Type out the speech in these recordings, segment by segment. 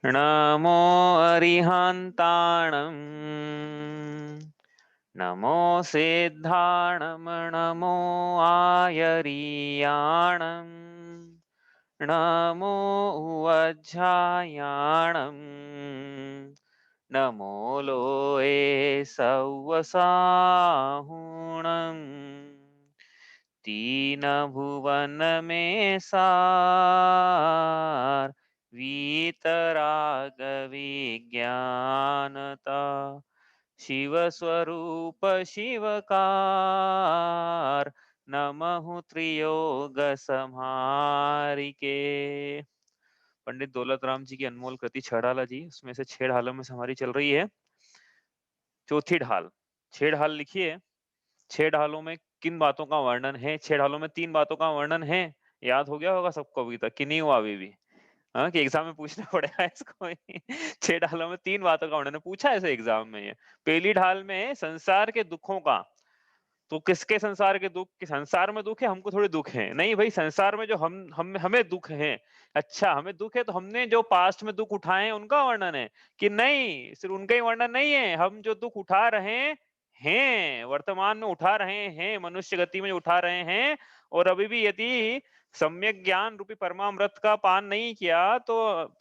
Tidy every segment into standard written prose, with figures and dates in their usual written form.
नमो अरिहन्ताणम् नमो सिद्धाणं नमो आयरीयाणम् नमो वज्झायाणम् नमो लोए सव्वसाहुणम् तीन भुवन में सार वीतराग विज्ञानता शिव स्वरूप शिवकार नमः त्रियोग संहारिके। पंडित दौलत राम जी की अनमोल कृति छह ढाला जी, उसमें से छह ढालों में से हमारी चल रही है चौथी ढाल। छह ढाल लिखिए। छह ढालों में किन बातों का वर्णन है? छह ढालों में तीन बातों का वर्णन है। याद हो गया होगा सबको अभी तक कि नहीं हुआ अभी भी? हाँ, कि एग्जाम में पूछना पड़ेगा इसको ही। छह ढालों में तीन बातों का वर्णन है, पूछा है ऐसे एग्जाम में ये। पहली ढाल में संसार के दुखों का, तो किसके संसार के दुख? कि संसार में दुख है, हमको थोड़े दुख है नहीं भाई, संसार में जो हम हमें दुख है। अच्छा, हमें दुख है तो हमने जो पास्ट में दुख उठाए हैं उनका वर्णन है कि नहीं? सिर्फ उनका ही वर्णन नहीं है, हम जो दुख उठा रहे हैं वर्तमान में उठा रहे हैं, मनुष्य गति में उठा रहे हैं। और अभी भी यदि सम्यक ज्ञान रूपी परमामृत का पान नहीं किया तो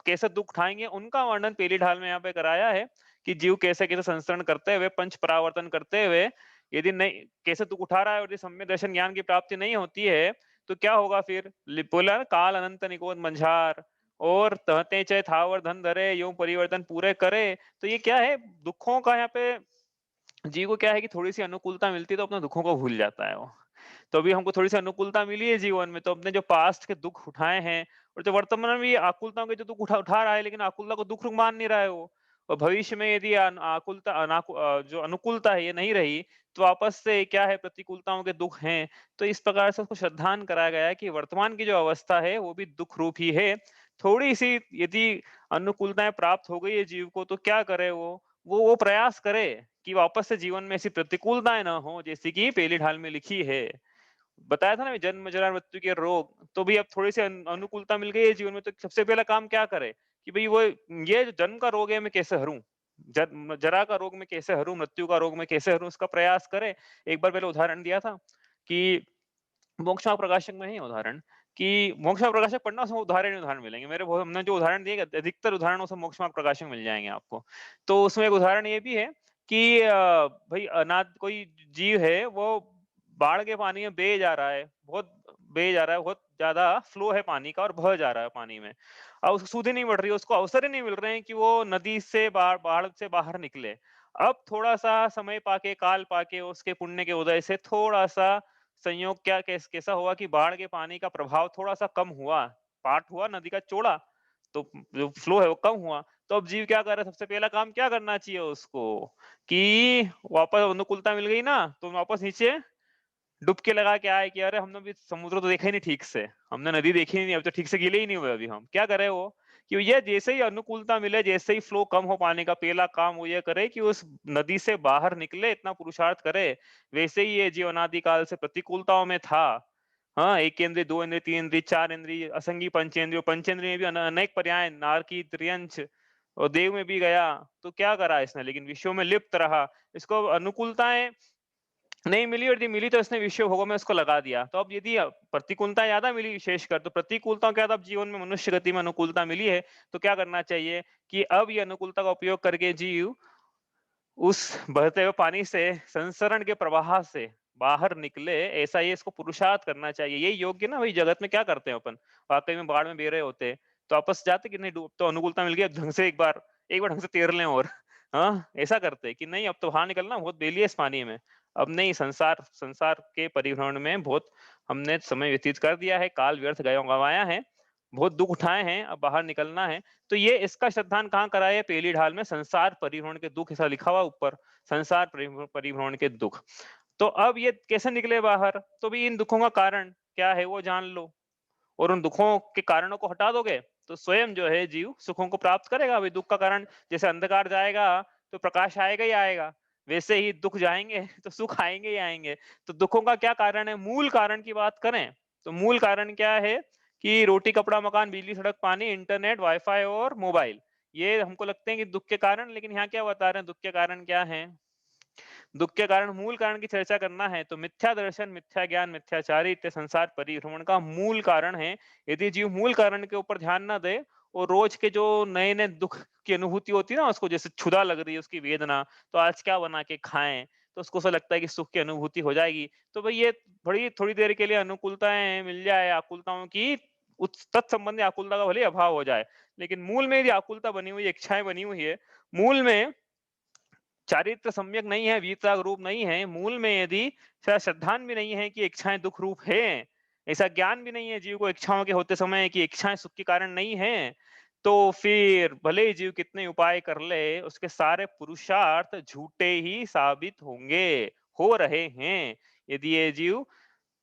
कैसे दुख उठाएंगे, उनका वर्णन पहली ढाल में यहाँ पे कराया है कि जीव कैसे कैसे संस्करण करते हुए, पंच परावर्तन करते हुए, यदि नहीं कैसे दुख उठा रहा है और यदि सम्यक दर्शन ज्ञान की प्राप्ति नहीं होती है तो क्या होगा फिर? बोला ना, काल अनंत निकोद मंझार और तहते चय थावर धन धरे यूं परिवर्तन पूरे करे। तो ये क्या है? दुखों का यहाँ पे जीव को क्या है कि थोड़ी सी अनुकूलता मिलती है तो अपने दुखों को भूल जाता है वो। तो अभी हमको थोड़ी सी अनुकूलता मिली है जीवन में, तो अपने जो पास्ट के दुख उठाए हैं और जो वर्तमान में भी आकुलताओं के जो दुख उठा रहा है, लेकिन आकुलता को दुख मान नहीं रहा है वो। और भविष्य में यदि जो अनुकूलता है ये नहीं रही तो वापस से क्या है, प्रतिकूलताओं के दुख हैं। तो इस प्रकार से उसको श्रद्धान कराया गया है कि वर्तमान की जो अवस्था है वो भी दुख रूप ही है। थोड़ी सी यदि अनुकूलताएं प्राप्त हो गई है जीव को तो क्या करे वो प्रयास करे कि वापस से जीवन में ऐसी प्रतिकूलताएं ना हो जैसी कि पहली ढाल में लिखी है। बताया था ना, जन्म जरा मृत्यु के रोग, तो भी अब थोड़ी सी अनुकूलता मिल गई है जीवन में तो सबसे पहला काम क्या करे कि भाई वो ये जो जन्म का रोग है मैं कैसे हरूं, जरा का रोग में कैसे हरूं, मृत्यु का रोग में कैसे हरूं, उसका प्रयास करे। एक बार पहले उदाहरण दिया था कि मोक्षमार्ग प्रकाशक में है उदाहरण कि मोक्षमार्ग प्रकाशक पढ़ना, उसमें उदाहरण ही उदाहरण मिलेंगे मेरे। बहुत हमने जो उदाहरण दिए अधिकतर उदाहरणों से मोक्षमार्ग प्रकाशक मिल जाएंगे आपको। तो उसमें एक उदाहरण ये भी है कि भाई अनाथ कोई जीव है, वो बाढ़ के पानी में बह जा रहा है, बहुत बह जा रहा है, बहुत ज्यादा फ्लो है पानी का और बह जा रहा है पानी में। अब उसको सूझ ही नहीं पड़ रही है, उसको अवसर ही नहीं मिल रहे हैं कि वो नदी से बाढ़ से बाहर निकले। अब थोड़ा सा समय पाके, काल पाके, उसके पुण्य के उदय से थोड़ा सा संयोग क्या कैसा हुआ कि बाढ़ के पानी का प्रभाव थोड़ा सा कम हुआ, पार्ट हुआ नदी का चौड़ा, तो जो फ्लो है वो कम हुआ। तो अब जीव क्या कर रहा है? सबसे पहला काम क्या करना चाहिए उसको कि वापस अनुकूलता मिल गई ना तो वापस नीचे डुबकी लगा के आए कि अरे हमने अभी समुद्र तो देखा ही नहीं ठीक से, हमने नदी देखी ही नहीं, अब तो ठीक से गिले ही नहीं हुए अभी। हम क्या करे वो कि ये जैसे ही अनुकूलता मिले, जैसे ही फ्लो कम हो पानी का, पहला काम वो ये करे कि उस नदी से बाहर निकले, इतना पुरुषार्थ करे। वैसे ही ये जीव अनादिकाल से प्रतिकूलताओं में था। हाँ, एक इंद्रिय, दो इंद्रिय, तीन इंद्रिय, चार इंद्रिय, असंगी पंचेंद्रिय, पंचेंद्रिय में भी अनेक पर्याय, नारकी, त्रियंच और देव में भी गया। तो क्या करा इसने? लेकिन विषयों में लिप्त रहा। इसको अनुकूलताएं नहीं मिली और यदि मिली तो इसने विषय भोगों में उसको लगा दिया। तो अब यदि प्रतिकूलता ज्यादा मिली, विशेषकर तो प्रतिकूलताओं के बाद अब जीवन में मनुष्य गति में अनुकूलता मिली है तो क्या करना चाहिए कि अब ये अनुकूलता का उपयोग करके जीव उस बहते हुए पानी से, संसरण के प्रवाह से बाहर निकले। ऐसा ही इसको पुरुषार्थ करना चाहिए। यही योग्य ना भाई, जगत में क्या करते हैं अपन? वाकई में बाढ़ में बह रहे होते तो आपस जाते कि नहीं, डूब तो अनुकूलता मिल गई, अब ढंग से एक बार ढंग से तैर लें। और हाँ, ऐसा करते कि नहीं अब तो बाहर निकलना, बहुत बेली है इस पानी में। अब नहीं, संसार संसार के परिभ्रमण में बहुत हमने समय व्यतीत कर दिया है, काल व्यर्थ गंवाया है, बहुत दुख उठाए हैं, अब बाहर निकलना है। तो ये इसका श्रद्धान कहाँ कराया है? पहली ढाल में संसार परिभ्रमण के दुख ऐसा लिखा हुआ ऊपर, संसार परिभ्रमण के दुख। तो अब ये कैसे निकले बाहर? तो भी इन दुखों का कारण क्या है वो जान लो, और उन दुखों के कारणों को हटा दोगे तो स्वयं जो है जीव सुखों को प्राप्त करेगा। भाई दुख का कारण, जैसे अंधकार जाएगा तो प्रकाश आएगा ही आएगा, वैसे ही दुख जाएंगे तो सुख आएंगे ही आएंगे। तो दुखों का क्या कारण है? मूल कारण की बात करें तो मूल कारण क्या है कि रोटी कपड़ा मकान बिजली सड़क पानी इंटरनेट वाईफाई और मोबाइल, ये हमको लगते हैं कि दुख के कारण, लेकिन यहाँ क्या बता रहे हैं दुख के कारण क्या है? दुख के कारण, मूल कारण की चर्चा करना है तो मिथ्या दर्शन, मिथ्या ज्ञान, मिथ्याचारित्र्य संसार परिभ्रमण का मूल कारण है। यदि जीव मूल कारण के ऊपर ध्यान ना दे और रोज के जो नए नए दुख की अनुभूति होती है ना, उसको जैसे क्षुधा लग रही है उसकी वेदना, तो आज क्या बना के खाएं, तो उसको ऐसा लगता है कि सुख की अनुभूति हो जाएगी। तो भाई ये बड़ी थोड़ी देर के लिए अनुकूलताएं मिल जाए, आकुलताओं की तत्संबंधी आकुलता का भले अभाव हो जाए, लेकिन मूल में यदि आकुलता बनी हुई है, इच्छाएं बनी हुई है, मूल में चारित्र सम्यक नहीं है, वीतराग रूप नहीं है, मूल में यदि श्रद्धान भी नहीं है कि इच्छाएं दुख रूप है, ऐसा ज्ञान भी नहीं है जीव को इच्छाओं के होते समय कि इच्छाएं सुख के कारण नहीं है, तो फिर भले ही जीव कितने उपाय कर ले, उसके सारे पुरुषार्थ झूठे ही साबित होंगे, हो रहे हैं। यदि ये जीव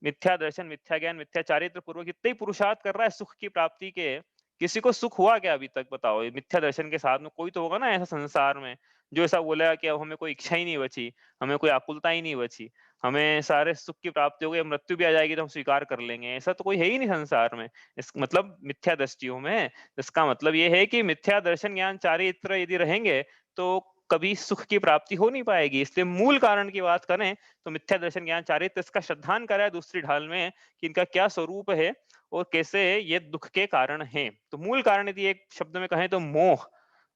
मिथ्या दर्शन, मिथ्या ज्ञान, मिथ्या चारित्र पूर्वक कितने ही पुरुषार्थ कर रहा है सुख की प्राप्ति के, किसी को सुख हुआ क्या अभी तक बताओ? ये मिथ्या दर्शन के साथ में कोई तो होगा ना ऐसा संसार में, जो ऐसा बोलेगा कि अब हमें कोई इच्छा ही नहीं बची, हमें कोई आकुलता ही नहीं बची, हमें सारे सुख की प्राप्ति हो गई, मृत्यु भी आ जाएगी तो हम स्वीकार कर लेंगे। ऐसा तो कोई है ही नहीं संसार में। इस मतलब मिथ्या दृष्टियों में, इसका मतलब ये है कि मिथ्या दर्शन, ज्ञान, चारित्र यदि रहेंगे तो कभी सुख की प्राप्ति हो नहीं पाएगी। इसलिए मूल कारण की बात करें तो मिथ्या दर्शन, ज्ञान, चारित्र, इसका श्रद्धान करा है दूसरी ढाल में कि इनका क्या स्वरूप है और कैसे ये दुख के कारण है। तो मूल कारण यदि एक शब्द में कहें तो मोह,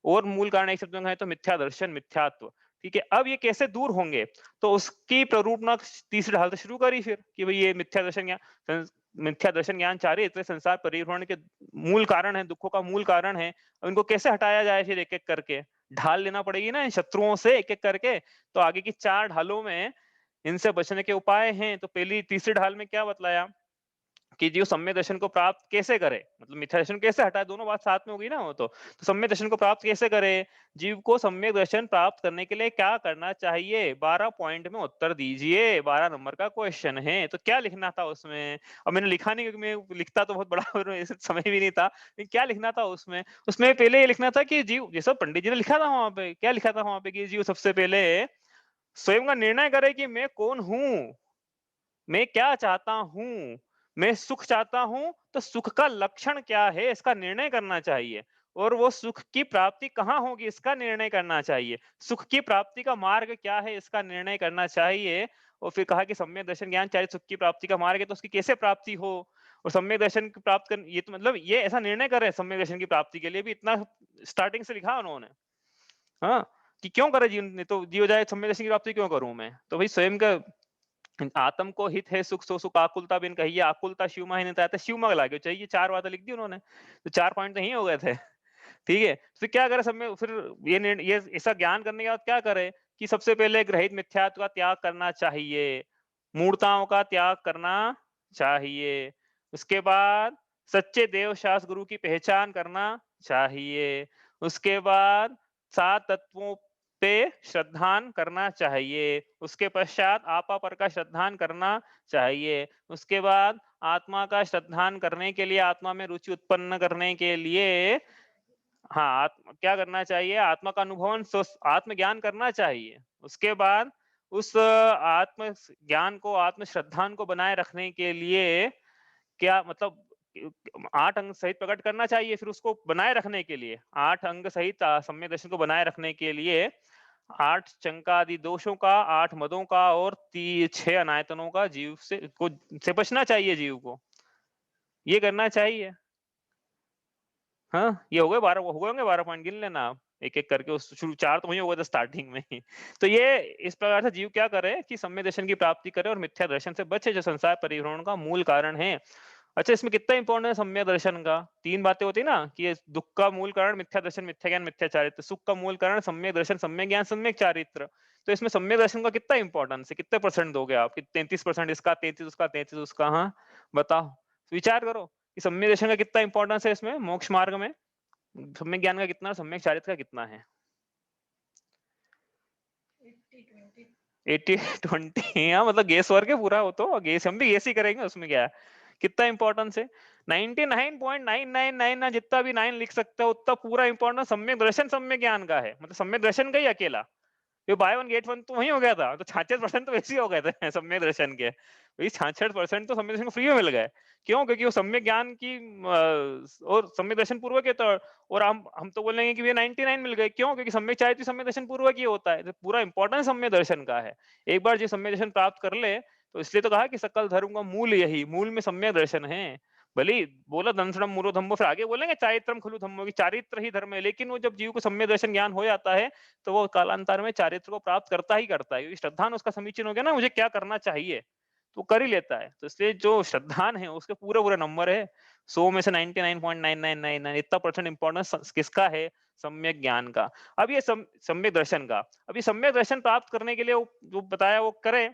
और मूल कारण एक शब्द में कहें तो मिथ्या दर्शन, मिथ्यात्व। ठीक है, अब ये कैसे दूर होंगे, तो उसकी प्ररूपणा तीसरी ढाल से शुरू करी फिर कि भाई ये मिथ्या दर्शन ज्ञान, मिथ्या दर्शन ज्ञान चारित्र संसार परिभ्रमण के मूल कारण है, दुखों का मूल कारण है। इनको कैसे हटाया जाए फिर एक एक करके, ढाल लेना पड़ेगी ना इन शत्रुओं से एक एक करके। तो आगे की चार ढालों में इनसे बचने के उपाय हैं। तो पहली तीसरी ढाल में क्या बतलाया कि जीव सम्यक दर्शन को प्राप्त कैसे करे, मतलब मिथ्या दर्शन कैसे हटाए, दोनों बात साथ में होगी ना वो तो सम्यक दर्शन को प्राप्त कैसे करे, जीव को सम्यक दर्शन प्राप्त करने के लिए क्या करना चाहिए, 12 पॉइंट में उत्तर दीजिए। 12 नंबर का क्वेश्चन है, तो क्या लिखना था उसमें? अब मैंने लिखा नहीं, क्योंकि मैं लिखता तो बहुत बड़ा समय भी नहीं था, लेकिन क्या लिखना था उसमें? उसमें पहले ये लिखना था कि जीव, जैसा पंडित जी ने लिखा था वहां पे, क्या लिखा था वहां पे कि जीव सबसे पहले स्वयं का निर्णय करे कि मैं कौन हूं, मैं क्या चाहता हूं, मैं सुख चाहता हूं तो सुख का लक्षण क्या है इसका निर्णय करना चाहिए, और वो सुख की प्राप्ति कहाँ होगी इसका निर्णय करना चाहिए, सुख की प्राप्ति का मार्ग क्या है इसका निर्णय करना चाहिए। और फिर कहा कि सम्यक दर्शन ज्ञान चाहे सुख की प्राप्ति का मार्ग है तो उसकी कैसे प्राप्ति हो, और सम्यक दर्शन की प्राप्त कर, ये तो मतलब ये ऐसा निर्णय कर रहे हैं सम्यक दर्शन की प्राप्ति के लिए भी, इतना स्टार्टिंग से लिखा उन्होंने। हाँ, कि क्यों करे जीवन, नहीं तो जीव जाए सम्यक दर्शन की प्राप्ति क्यों करूं मैं, तो भाई स्वयं का आत्म को हित है सुख सो सुख, आकुलता बिन कहिए, आकुलता शिव माही नहीं था शिव मग लागे चाहिए, चार बातें लिख दी उन्होंने, तो 4 पॉइंट तो यही हो गए थे। ठीक है, फिर क्या करे सब में, फिर ये ऐसा ज्ञान करने के बाद क्या करे कि सबसे पहले ग्रहित मिथ्यात्व का त्याग करना चाहिए, मूर्ताओं का त्याग करना चाहिए, उसके बाद सच्चे देव शास्त्र गुरु की पहचान करना चाहिए, उसके बाद 7 तत्वों पे श्रद्धान करना चाहिए, उसके पश्चात आपा पर का श्रद्धान करना चाहिए, उसके बाद आत्मा का श्रद्धान करने के लिए, आत्मा में रुचि उत्पन्न करने के लिए, हाँ, क्या करना चाहिए, आत्मा का अनुभवन आत्मज्ञान करना चाहिए। उसके बाद उस आत्म ज्ञान को, आत्म श्रद्धान को बनाए रखने के लिए क्या मतलब 8 अंग सहित प्रकट करना चाहिए, फिर उसको बनाए रखने के लिए 8 अंग सहित सम्यक दर्शन को बनाए रखने के लिए 8 चंकादि दोषों का, 8 मदों का और 6 अनायतनों का जीव से बचना चाहिए जीव को। ये करना चाहिए। हाँ, ये हो गए 12, हो गए होंगे 12 पॉइंट, गिन लेना आप एक-एक करके, उस शुरू 4 तो वही हो गए थे स्टार्टिंग में ही। तो ये इस प्रकार से जीव क्या करे कि सम्यक दर्शन की प्राप्ति करे और मिथ्या दर्शन से बचे, जो संसार परिभ्रमण का मूल कारण है। अच्छा, इसमें कितना इंपॉर्टेंट है सम्यक दर्शन का? 3 बातें होती है ना कि ये दुःख का मूल कारण मिथ्या दर्शन, मिथ्या ज्ञान, मिथ्या चारित्र, सुख का मूल कारण सम्यक दर्शन, सम्यक ज्ञान, सम्यक चारित्र। तो इसमें सम्यक दर्शन का कितना इंपॉर्टेंस है? कितने परसेंट दोगे आप? कि 33% इसका, 33 उसका, 33 उसका? हाँ, बताओ। विचार करो कि सम्यक दर्शन का कितना इंपॉर्टेंस है इसमें मोक्ष मार्ग में? सम्यक ज्ञान का कितना, सम्यक चारित्र का कितना है? 80-20। हाँ, मतलब गेस वर्क है पूरा, वो तो गेस, हम भी गेस ही करेंगे, उसमें क्या है, कितना इंपॉर्टेंस है? 99.999 जितना भी 9 लिख सकते हो उतना पूरा इंपॉर्टेंस सम्यक दर्शन, सम्यक ज्ञान का है, मतलब सम्यक दर्शन का ही अकेला। ये बाय वन गेट वन तो वही हो गया था, तो 66% तो वैसे ही हो गए थे सम्यक दर्शन के। वही 66% तो सम्यक दर्शन को फ्री में मिल गए। क्यों? क्योंकि वो सम्यक ज्ञान की और सम्यक दर्शन पूर्वक है, तो और हम तो बोलेंगे कि ये 99 मिल गए। क्यों? क्योंकि सम्यक चाहिए सम्यक दर्शन पूर्वक ही होता है, तो पूरा इंपॉर्टेंस सम्यक दर्शन का है। एक बार जो सम्यक दर्शन प्राप्त कर ले, तो इसलिए तो कहा कि सकल धर्म का मूल यही, मूल में सम्यक दर्शन है। भले ही बोला दंसड़म मूरो धम्मो, फिर आगे बोलेंगे चारित्रम खलु धम्मो, की चारित्र ही धर्म है, लेकिन वो जब जीव को सम्यक दर्शन ज्ञान हो जाता है, तो वो कालांतर में चारित्र को प्राप्त करता ही करता है, क्योंकि श्रद्धान उसका समीचीन हो गया ना, मुझे क्या करना चाहिए, तो कर ही लेता है। तो इसलिए जो श्रद्धान है उसके पूरे पूरे नंबर है 100 में से 99.9999 इतना परसेंट इंपॉर्टेंस किसका है? सम्यक ज्ञान का। अब ये सम्यक दर्शन का, अभी सम्यक दर्शन प्राप्त करने के लिए जो बताया वो करे,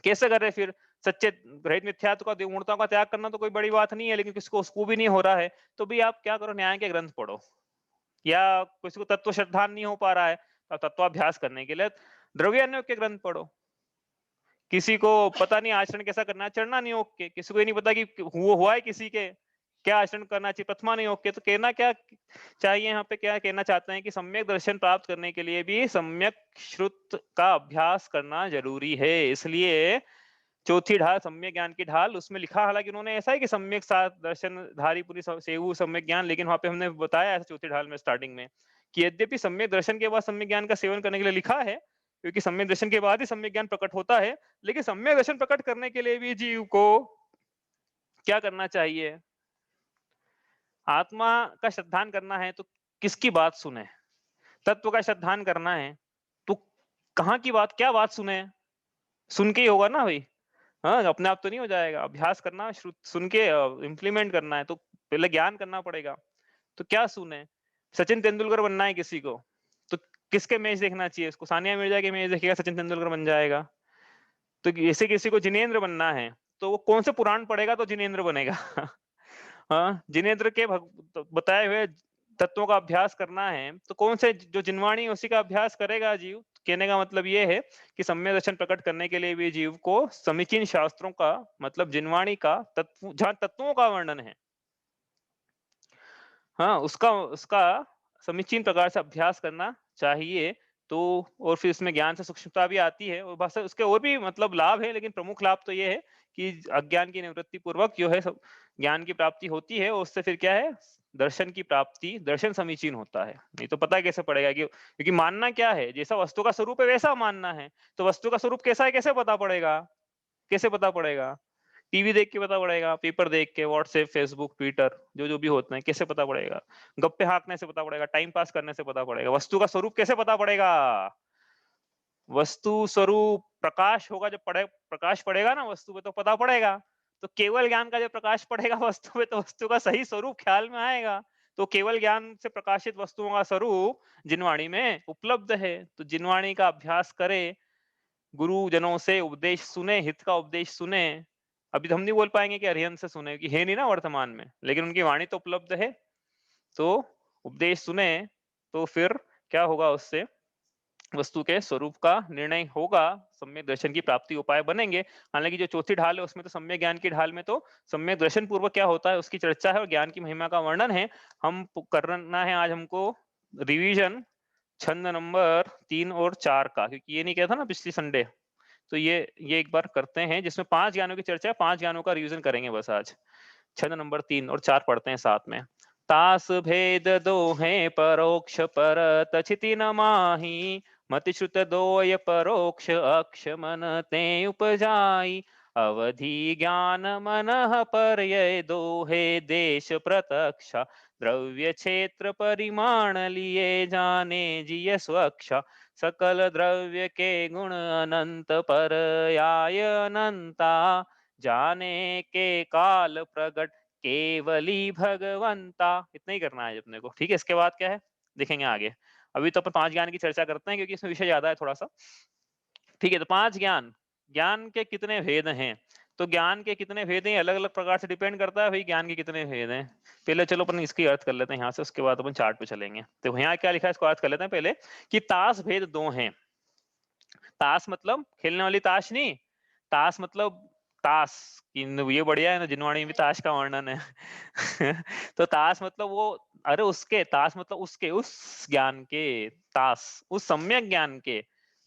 कैसे करे फिर? सच्चे रहित मिथ्यात्व का, पूर्णता का त्याग करना तो कोई बड़ी बात नहीं है, लेकिन किसको उसको भी नहीं हो रहा है, तो भी आप क्या करो, न्याय के ग्रंथ पढ़ो, या किसी को तत्व श्रद्धान नहीं हो पा रहा है, तो तत्वाभ्यास करने के लिए द्रव्यान्योग के ग्रंथ पढ़ो। किसी को पता नहीं आचरण कैसा करना है, चढ़ना नहीं ओके, किसी को ये नहीं पता कि हुआ है किसी के क्या आचरण करना चाहिए, प्रथमा नहीं ओके, तो कहना क्या चाहिए यहाँ पे, क्या कहना चाहते हैं कि सम्यक दर्शन प्राप्त करने के लिए भी सम्यक श्रुत का अभ्यास करना जरूरी है। इसलिए चौथी ढाल सम्यक ज्ञान की ढाल, उसमें लिखा हालांकि उन्होंने ऐसा है कि सम्यक सात दर्शन धारी पूरी सेवु सम्यक ज्ञान, लेकिन वहां पे हमने बताया है चौथी ढाल में स्टार्टिंग में कि यद्यपि सम्यक दर्शन के बाद सम्यक ज्ञान का सेवन करने के लिए लिखा है, क्योंकि सम्यक दर्शन के बाद ही सम्यक ज्ञान प्रकट होता है, लेकिन सम्यक दर्शन प्रकट करने के लिए भी जीव को क्या करना चाहिए? आत्मा का श्रद्धान करना है तो किसकी बात सुने? तत्व का श्रद्धान करना है तो कहाँ की बात, क्या बात सुने? सुन के ही होगा ना भाई। हाँ, अपने आप तो नहीं हो जाएगा, अभ्यास करना, सुन के इम्प्लीमेंट करना है, तो पहले ज्ञान करना पड़ेगा। तो क्या सुने? सचिन तेंदुलकर बनना है किसी को, तो किसके मैच देखना चाहिए? उसको सानिया मिर्जा के मैच देखेगा, सचिन तेंदुलकर बन जाएगा। तो ऐसे किसी को जिनेंद्र बनना है, तो वो कौन से पुराण पढ़ेगा तो जिनेंद्र बनेगा। हाँ, जिनेंद्र के तो बताए हुए तत्वों का अभ्यास करना है, तो कौन से जो जिनवाणी उसी का अभ्यास करेगा जीव। कहने का मतलब ये है कि सम्यक दर्शन प्रकट करने के लिए भी जीव को समीचीन शास्त्रों का, मतलब जिनवाणी का, तत्व जहां तत्वों का वर्णन है, हाँ, उसका उसका समीचीन प्रकार से अभ्यास करना चाहिए। तो और फिर इसमें ज्ञान से सूक्ष्मता भी आती है, और बस उसके और भी मतलब लाभ है, लेकिन प्रमुख लाभ तो ये है कि अज्ञान की निवृत्ति पूर्वक जो है ज्ञान की प्राप्ति होती है, और उससे फिर क्या है, दर्शन की प्राप्ति, दर्शन समीचीन होता है। नहीं तो पता कैसे पड़ेगा कि, क्योंकि मानना क्या है, जैसा वस्तु का स्वरूप है वैसा मानना है, तो वस्तु का स्वरूप कैसा है कैसे पता पड़ेगा? कैसे पता पड़ेगा? टीवी देख के पता पड़ेगा, पेपर देख के, व्हाट्सएप, फेसबुक, ट्विटर, जो जो भी होते हैं, कैसे पता पड़ेगा? गप्पे हाँकने से पता पड़ेगा, टाइम पास करने से पता पड़ेगा। वस्तु का स्वरूप कैसे पता पड़ेगा? वस्तु स्वरूप प्रकाश होगा, जब प्रकाश पड़ेगा ना वस्तु पे, तो पता पड़ेगा। तो केवल ज्ञान का जब प्रकाश पड़ेगा वस्तु पे, तो वस्तु का सही स्वरूप ख्याल में आएगा। तो केवल ज्ञान से प्रकाशित वस्तुओं का स्वरूप जिनवाणी में उपलब्ध है। तो जिनवाणी का अभ्यास करे, गुरुजनों से उपदेश सुने, हित का उपदेश सुने। अभी तो हम नहीं बोल पाएंगे कि अरिहंत से सुने, कि है नहीं ना वर्तमान में, लेकिन उनकी वाणी तो उपलब्ध है। तो उपदेश सुने, तो फिर क्या होगा, उससे वस्तु के स्वरूप का निर्णय होगा, सम्यक दर्शन की प्राप्ति उपाय बनेंगे। हालांकि जो चौथी ढाल है उसमें तो सम्यक ज्ञान की ढाल में तो सम्यक दर्शन पूर्वक क्या होता है उसकी चर्चा है, और ज्ञान की महिमा का वर्णन है। हम करना है आज हमको रिवीजन छंद नंबर 3 और 4 का, क्योंकि ये नहीं कहता ना पिछली संडे, तो ये एक बार करते हैं, जिसमें 5 ज्ञानों की चर्चा है, 5 ज्ञानों का रिवीजन करेंगे बस आज। छंद नंबर 3 और 4 पढ़ते हैं साथ में। तास भेद दो है परोक्ष परत छिति न माही, मति श्रुत दोय परोक्ष अक्ष मन ते उपजाई, अवधि ज्ञान मन पर्यय दो है देश प्रत्यक्ष, द्रव्य क्षेत्र परिमाण लिए जाने जिय स्वच्छ, सकल द्रव्य के गुण अनंत पर्याय अनंता, जाने के काल प्रगट केवली भगवंता। इतना ही करना है अपने को, ठीक है। इसके बाद क्या है देखेंगे आगे। अभी तो अपन 5 ज्ञान की चर्चा करते हैं, क्योंकि इसमें विषय ज्यादा है थोड़ा सा, ठीक है। तो 5 ज्ञान, ज्ञान के कितने भेद हैं? तो ज्ञान के कितने भेद हैं अलग अलग प्रकार से डिपेंड करता है भाई, ज्ञान के कितने भेद हैं। पहले चलो अपन इसकी अर्थ कर लेते हैं यहाँ से, उसके बाद अपन चार्ट पे चलेंगे। तो यहाँ क्या लिखा है इसको अर्थ कर लेते हैं पहले, कि तास भेद 2 हैं। ताश मतलब खेलने वाली ताश नहीं, ताश मतलब ताश, ये बढ़िया है ना, जिनवाणी में ताश का वर्णन है। तो ताश मतलब वो, अरे उसके, ताश मतलब उसके, उस ज्ञान के, ताश उस सम्यक ज्ञान के,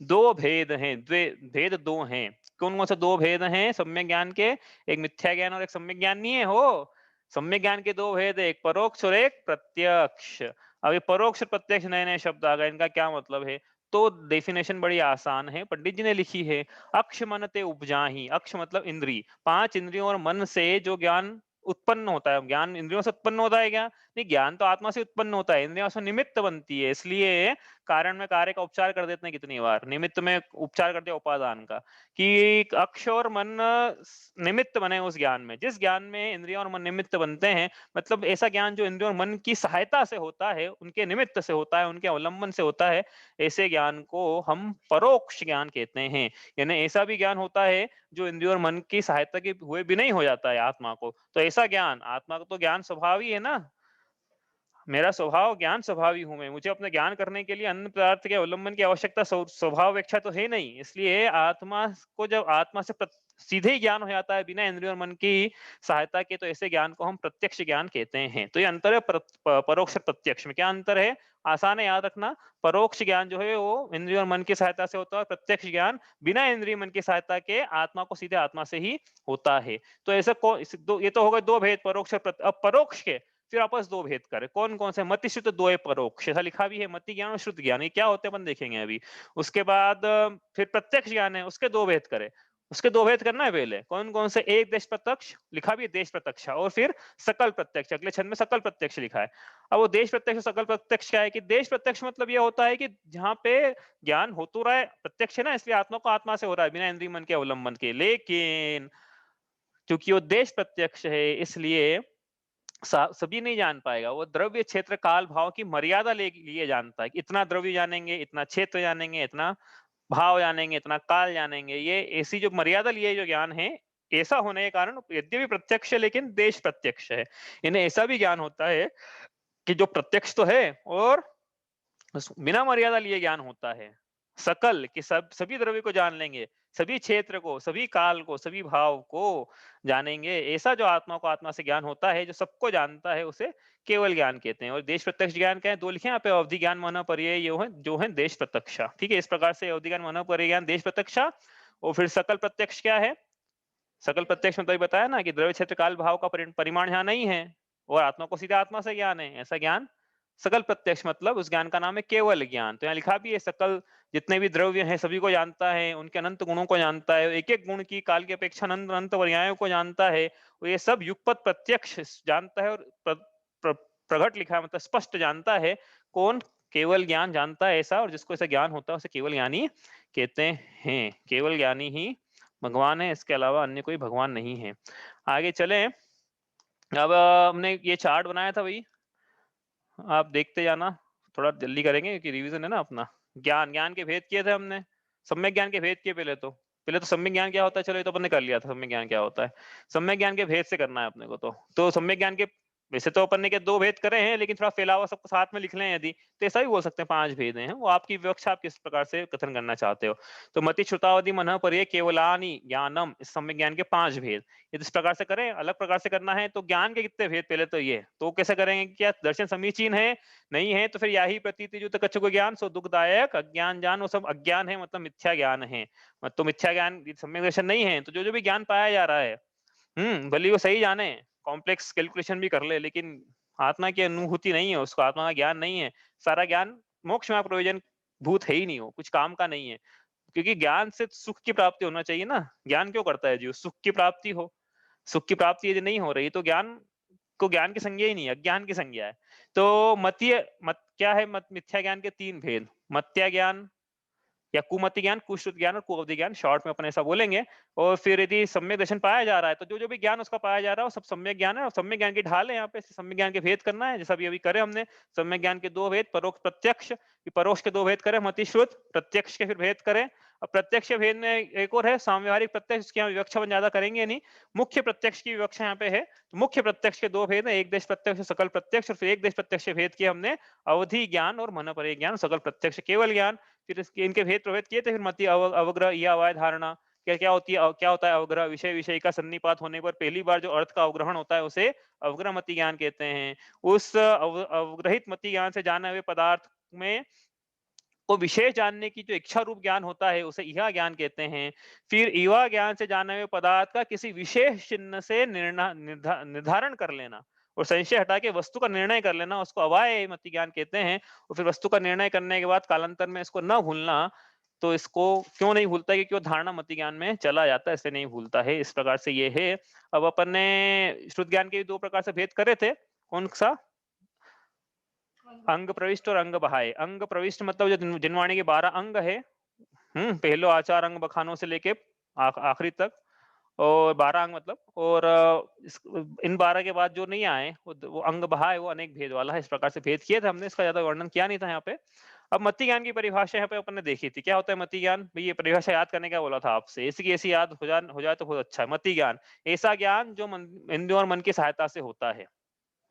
दो भेद हैं, द्वे भेद दो हैं। कौन-कौन से दो भेद हैं सम्यक ज्ञान के? एक मिथ्या ज्ञान और एक सम्यक ज्ञान नहीं है हो। सम्यक ज्ञान के दो भेद है, एक परोक्ष और एक प्रत्यक्ष। अब ये परोक्ष और प्रत्यक्ष नए-नए शब्द आ गए, इनका क्या मतलब है? तो डेफिनेशन बड़ी आसान है, पंडित जी ने लिखी है। अक्ष मनते उपजाहि, अक्ष मतलब इंद्री, 5 इंद्रियों और मन से जो ज्ञान उत्पन्न होता है, ज्ञान इंद्रियों से उत्पन्न होता है क्या? नहीं, ज्ञान तो आत्मा से उत्पन्न होता है, इंद्रियों से निमित्त बनती है। इसलिए कारण में कार्य का उपचार कर देते हैं कितनी बार, निमित्त में उपचार करते हैं उपादान का, कि अक्ष और मन निमित्त बने उस ज्ञान में। जिस ज्ञान में इंद्रिय और मन निमित्त बनते हैं, मतलब ऐसा ज्ञान जो इंद्रिय और मन की सहायता से होता है, उनके निमित्त से होता है, उनके अवलंबन से होता है, ऐसे ज्ञान को हम परोक्ष ज्ञान कहते हैं। यानी ऐसा भी ज्ञान होता है जो इंद्रिय और मन की सहायता के हुए भी नहीं हो जाता है आत्मा को। तो ऐसा ज्ञान, आत्मा का तो ज्ञान स्वभाव ही है ना, मेरा स्वभाव ज्ञान स्वभावी हूँ मैं, मुझे अपने ज्ञान करने के लिए अन्य पदार्थ के अवलंबन की आवश्यकता स्वभाव इच्छा तो है नहीं। इसलिए आत्मा को जब आत्मा से सीधे ही ज्ञान हो जाता है बिना इंद्रिय और मन की सहायता के, तो ऐसे ज्ञान को हम प्रत्यक्ष ज्ञान कहते हैं। तो ये अंतर है परोक्ष और प्रत्यक्ष में। क्या अंतर है? आसान है याद रखना। परोक्ष ज्ञान जो है वो इंद्रिय और मन की सहायता से होता है, प्रत्यक्ष ज्ञान बिना इंद्रिय मन की सहायता के आत्मा को सीधे आत्मा से ही होता है। तो ऐसा ये तो हो गए दो भेद, परोक्ष और अब परोक्ष के फिर आपस दो भेद करे, कौन कौन से? मति श्रुत द्वय परोक्ष, ऐसा लिखा भी है। मति ज्ञान और श्रुत ज्ञान ये क्या होते हैं अपन देखेंगे अभी। उसके बाद फिर प्रत्यक्ष ज्ञान है, उसके दो भेद करे। उसके दो भेद करना है पहले, कौन कौन से? एक देश प्रत्यक्ष लिखा भी है, देश प्रत्यक्ष, और फिर सकल प्रत्यक्ष, अगले छंद में सकल प्रत्यक्ष लिखा है। अब वो देश प्रत्यक्ष सकल प्रत्यक्ष क्या है? कि देश प्रत्यक्ष मतलब ये होता है कि जहां पे ज्ञान हो तो रहा है, प्रत्यक्ष है ना, इसलिए आत्मा को आत्मा से हो रहा है बिना इंद्रिय मन के अवलंबन के। लेकिन क्योंकि वो देश प्रत्यक्ष है, इसलिए सभी नहीं जान पाएगा। वो द्रव्य क्षेत्र काल भाव की मर्यादा लिए जानता है कि इतना द्रव्य जानेंगे, इतना क्षेत्र जानेंगे, इतना भाव जानेंगे, इतना काल जानेंगे। ये ऐसी जो मर्यादा लिए जो ज्ञान है, ऐसा होने के कारण यद्यपि प्रत्यक्ष है लेकिन देश प्रत्यक्ष है। इन्हें ऐसा भी ज्ञान होता है कि जो प्रत्यक्ष तो है और बिना मर्यादा लिए ज्ञान होता है। सकल कि सब सभी द्रव्य को जान लेंगे, सभी क्षेत्र को, सभी काल को, सभी भाव को जानेंगे। ऐसा जो आत्मा को आत्मा से ज्ञान होता है, जो सबको जानता है, उसे केवल ज्ञान कहते हैं। और देश प्रत्यक्ष ज्ञान क्या है? दो लिखे यहाँ पे, अवधि ज्ञान मन पर्याय, जो है देश प्रत्यक्षा। ठीक है, इस प्रकार से अवधि ज्ञान मन पर्याय ज्ञान देश प्रत्यक्षा। और फिर सकल प्रत्यक्ष क्या है? सकल प्रत्यक्ष में तो बताया ना कि द्रव्य क्षेत्र काल भाव का परिमाण यहाँ नहीं है, और आत्मा को सीधा आत्मा से ज्ञान है। ऐसा ज्ञान सकल प्रत्यक्ष, मतलब उस ज्ञान का नाम है केवल ज्ञान। तो यहाँ लिखा भी है, सकल जितने भी द्रव्य हैं सभी को जानता है, उनके अनंत गुणों को जानता है, एक एक गुण की काल की अपेक्षा अनंत अनंत पर्यायों को जानता है। और ये सब युगपत प्रत्यक्ष जानता है, और प्रकट लिखा है मतलब स्पष्ट जानता है। कौन? केवल ज्ञान जानता है ऐसा, और जिसको ऐसा ज्ञान होता है उसे केवल ज्ञानी कहते हैं। केवल ज्ञानी ही भगवान है, इसके अलावा अन्य कोई भगवान नहीं है। आगे चलें। अब हमने ये चार्ट बनाया था भाई, आप देखते जाना, थोड़ा जल्दी करेंगे क्योंकि रिवीजन है ना अपना। ज्ञान के भेद किए थे हमने, सम्यक ज्ञान के भेद किए पहले तो सम्यक ज्ञान क्या होता है, चलो ये तो अपन ने कर लिया था सम्यक ज्ञान क्या होता है। सम्यक ज्ञान के भेद से करना है अपने को। तो सम्यक ज्ञान के वैसे तो अपन ने के दो भेद करे हैं, लेकिन थोड़ा फैलावा सबको साथ में लिख लें यदि, तो ऐसा भी बोल सकते हैं 5 भेद हैं। वो आपकी विवक्षा, आप किस प्रकार से कथन करना चाहते हो। तो मति श्रुतावधि मन पर्याय केवलानि ज्ञानम, इस सम्यक ज्ञान के 5 भेद। यदि इस प्रकार से करें, अलग प्रकार से करना है तो ज्ञान के कितने भेद? पहले तो ये तो कैसे करेंगे? क्या दर्शन समीचीन है? नहीं है तो फिर या ही प्रतीति जो कच्छुक ज्ञान सो दुखदायक, अज्ञान जान वो सब अज्ञान है, मतलब मिथ्या ज्ञान है। तो मिथ्या ज्ञान सम्यक दर्शन नहीं है, तो जो जो भी ज्ञान पाया जा रहा है, भले वो सही जाने, कॉम्प्लेक्स कैलकुलेशन भी कर ले, लेकिन आत्मा की अनुभूति नहीं है उसको, आत्मा का ज्ञान नहीं है। सारा ज्ञान मोक्ष में प्रयोजन भूत है ही नहीं, हो कुछ काम का नहीं है। क्योंकि ज्ञान से सुख की प्राप्ति होना चाहिए ना। ज्ञान क्यों करता है जीव? सुख की प्राप्ति हो। सुख की प्राप्ति यदि नहीं हो रही तो ज्ञान को ज्ञान की संज्ञा ही नहीं है, अज्ञान की संज्ञा है। तो मत क्या है? मिथ्या ज्ञान के 3 भेद, मत्या ज्ञान या कुमति ज्ञान, कुश्रुत ज्ञान और कुअवधि ज्ञान, शॉर्ट में अपन ऐसा बोलेंगे। और फिर यदि सम्यक दर्शन पाया जा रहा है, तो जो जो भी ज्ञान उसका पाया जा रहा है वो सब सम्यक ज्ञान है। और सम्यक ज्ञान की ढाल है यहाँ पे, सम्यक ज्ञान के भेद करना है, जैसा अभी करे हमने। सम्यक ज्ञान के 2 भेद, परोक्ष प्रत्यक्ष। परोक्ष के 2 भेद करें, मति श्रुत, प्रत्यक्ष के फिर भेद करें। अब प्रत्यक्ष के भेद में एक और है सामव्यवहारिक प्रत्यक्ष, उसकी हम विवक्षा अपन ज्यादा करेंगे नहीं। मुख्य प्रत्यक्ष की विवक्षा यहाँ पे है। तो मुख्य प्रत्यक्ष के 2 भेद है, एक देश प्रत्यक्ष, सकल प्रत्यक्ष। और फिर एक देश प्रत्यक्ष के भेद किए हमने, अवधि ज्ञान और मन पर ज्ञान, सकल प्रत्यक्ष केवल ज्ञान। फिर इसके इनके भेद प्रभेद किए थे। फिर मति अवग्रह या अवय धारणा, क्या क्या होती है? क्या होता है अवग्रह? विषय विषय का सन्निपात होने पर पहली बार जो अर्थ का अवग्रहण होता है उसे अवग्रह मति ज्ञान कहते हैं। उस अवग्रहित मति ज्ञान से जाने हुए पदार्थ में को विशेष जानने की जो इच्छा रूप ज्ञान होता है उसे इहा ज्ञान कहते हैं। फिर इवा ज्ञान से जाने हुए पदार्थ का किसी विशेष चिन्ह से निर्धारण कर लेना और संशय हटा के वस्तु का निर्णय कर लेना, उसको अवाय मति ज्ञान कहते हैं। और फिर वस्तु का निर्णय करने के बाद कालांतर में इसको न भूलना, तो इसको क्यों नहीं भूलता, क्योंकि वो धारणा मति ज्ञान में चला जाता है, इसलिए नहीं भूलता है। इस प्रकार से ये है। अब अपन ने श्रुत ज्ञान के दो प्रकार से भेद करे थे, कौन सा? अंग प्रविष्ट और अंग बहाय। अंग प्रविष्ट मतलब जो जिनवाणी के 12 अंग है, पहलो आचार अंग बखानों से लेके आखिरी तक, और 12 अंग मतलब, और इन 12 के बाद जो नहीं आए वो अंग बहा है, वो अनेक भेद वाला है। इस प्रकार से भेद किए थे हमने, इसका ज्यादा वर्णन किया नहीं था यहाँ पे। अब मति ज्ञान की परिभाषा यहाँ पे अपन ने देखी थी। क्या होता है मति ज्ञान? भाई ये परिभाषा याद करने का बोला था आपसे, ऐसी की ऐसी याद हो जाए तो बहुत अच्छा है। मति ज्ञान ऐसा ज्ञान जो इंद्रियों और मन की सहायता से होता है।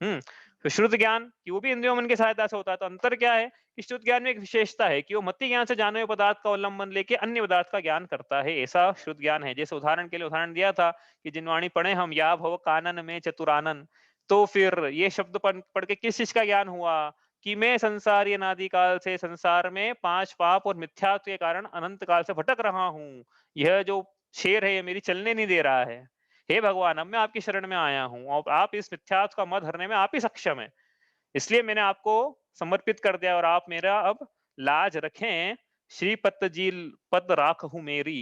तो श्रुत ज्ञान कि वो भी इंद्रियों मन की सहायता से होता है। तो अंतर क्या है कि श्रुत ज्ञान में एक विशेषता है कि वो मति ज्ञान से जाने हुए पदार्थ का अवलंबन लेके अन्य पदार्थ का ज्ञान करता है, ऐसा श्रुत ज्ञान है। जैसे उदाहरण के लिए उदाहरण दिया था कि जिनवाणी पढ़े हम, या भव कानन में चतुरानन। तो फिर ये शब्द पढ़ के किस चीज का ज्ञान हुआ कि मैं संसार ये अनादि काल से संसार में 5 पाप और मिथ्यात्व के कारण अनंत काल से भटक रहा हूँ। यह जो शेर है ये मेरी चलने नहीं दे रहा है। हे भगवान, अब मैं आपकी शरण में आया हूं और आप इस मिथ्यात्व का मद हरने में आप ही सक्षम है, इसलिए मैंने आपको समर्पित कर दिया और आप मेरा अब लाज रखें। श्री पत जी पद राख हूं मेरी।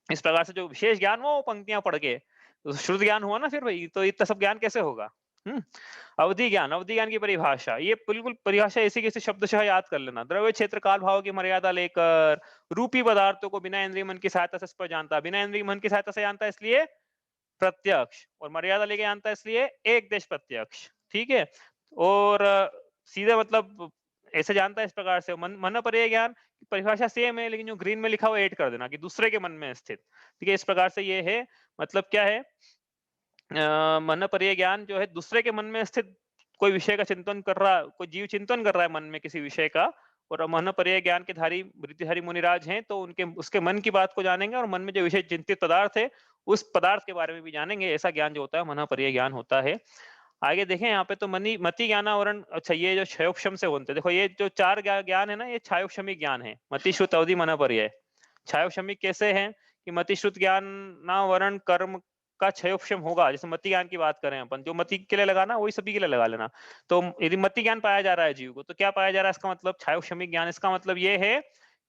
इस प्रकार से जो विशेष ज्ञान वो पंक्तियां पढ़ के तो श्रुत ज्ञान हुआ ना। फिर भाई तो इतना सब ज्ञान कैसे होगा? हम्म अवधि ज्ञान। अवधि ज्ञान की परिभाषा, ये बिल्कुल परिभाषा ऐसी कैसे शब्दशः याद कर लेना। द्रव्य क्षेत्र काल भाव की मर्यादा लेकर रूपी पदार्थों को बिना इंद्रिय मन की सहायता से स्पर्श जानता। बिना इंद्रिय मन की सहायता से जानता है इसलिए प्रत्यक्ष, और मर्यादा लेके जानता है इसलिए एक देश प्रत्यक्ष। ठीक है। और सीधे मतलब ऐसे जानता है इस प्रकार से। मन पर ज्ञान की परिभाषा सेम है, लेकिन जो ग्रीन में लिखा हुआ ऐड कर देना कि दूसरे के मन में स्थित। ठीक है, इस प्रकार से ये है। मतलब क्या है, मन पर ज्ञान जो है दूसरे के मन में स्थित कोई विषय का चिंतन कर रहा, कोई जीव चिंतन कर रहा है मन में किसी विषय का, और मन पर्याय ज्ञान के धारी वृत्तिधारी मुनिराज हैं, तो उनके उसके मन की बात को जानेंगे और मन में जो विषय चिंतित पदार्थ है उस पदार्थ के बारे में भी जानेंगे। ऐसा ज्ञान जो होता है मन पर्याय ज्ञान होता है। आगे देखें यहाँ पे तो मति ज्ञानावरण। अच्छा, ये जो क्षयोक्षम से होते हैं, देखो ये जो 4 ज्ञान है ना, ये छायोक्षमिक ज्ञान है। मति श्रुत अवधि मन पर्याय। छायोक्षमिक कैसे है कि मति श्रुत ज्ञान ना वर्ण कर्म का क्षयोक्षम होगा। जैसे मति ज्ञान की बात करें अपन, जो मति के लिए लगाना वही सभी के लिए लगा लेना। तो यदि मति ज्ञान पाया जा रहा है जीव को, तो क्या पाया जा रहा है? इसका मतलब छायोक्षमिक ज्ञान। इसका मतलब ये है